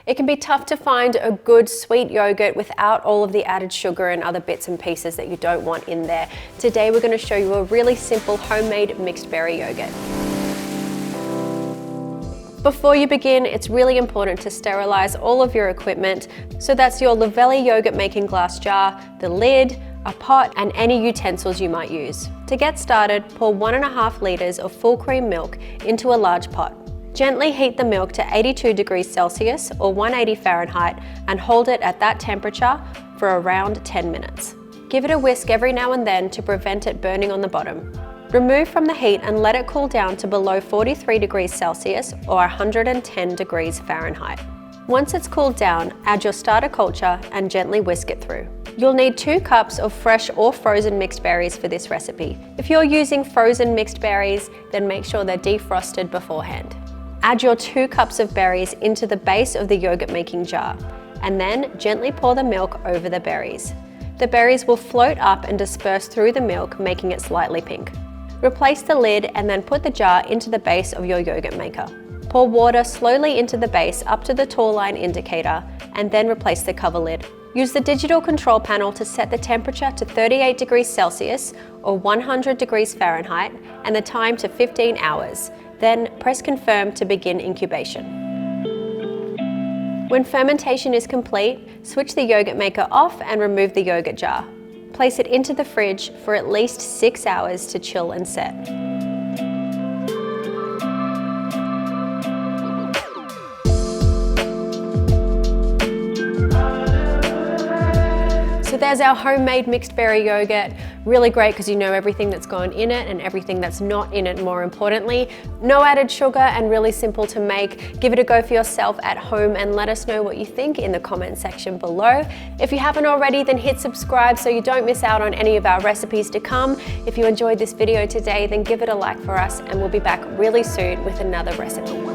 It can be tough to find a good sweet yogurt without all of the added sugar and other bits and pieces that you don't want in there. Today we're going to show you a really simple homemade mixed berry yogurt. Before you begin, it's really important to sterilize all of your equipment. So that's your Luvele yogurt making glass jar, the lid, a pot, and any utensils you might use. To get started, pour 1.5 liters of full cream milk into a large pot. Gently heat the milk to 82 degrees Celsius or 180 Fahrenheit and hold it at that temperature for around 10 minutes. Give it a whisk every now and then to prevent it burning on the bottom. Remove from the heat and let it cool down to below 43 degrees Celsius or 110 degrees Fahrenheit. Once it's cooled down, add your starter culture and gently whisk it through. You'll need 2 cups of fresh or frozen mixed berries for this recipe. If you're using frozen mixed berries, then make sure they're defrosted beforehand. Add your 2 cups of berries into the base of the yogurt making jar, and then gently pour the milk over the berries. The berries will float up and disperse through the milk, making it slightly pink. Replace the lid and then put the jar into the base of your yogurt maker. Pour water slowly into the base up to the tall line indicator, and then replace the cover lid. Use the digital control panel to set the temperature to 38 degrees Celsius or 100 degrees Fahrenheit and the time to 15 hours. Then press confirm to begin incubation. When fermentation is complete, switch the yogurt maker off and remove the yogurt jar. Place it into the fridge for at least 6 hours to chill and set. So there's our homemade mixed berry yogurt. Really great because you know everything that's gone in it and everything that's not in it, more importantly. No added sugar and really simple to make. Give it a go for yourself at home and let us know what you think in the comment section below. If you haven't already, then hit subscribe so you don't miss out on any of our recipes to come. If you enjoyed this video today, then give it a like for us and we'll be back really soon with another recipe.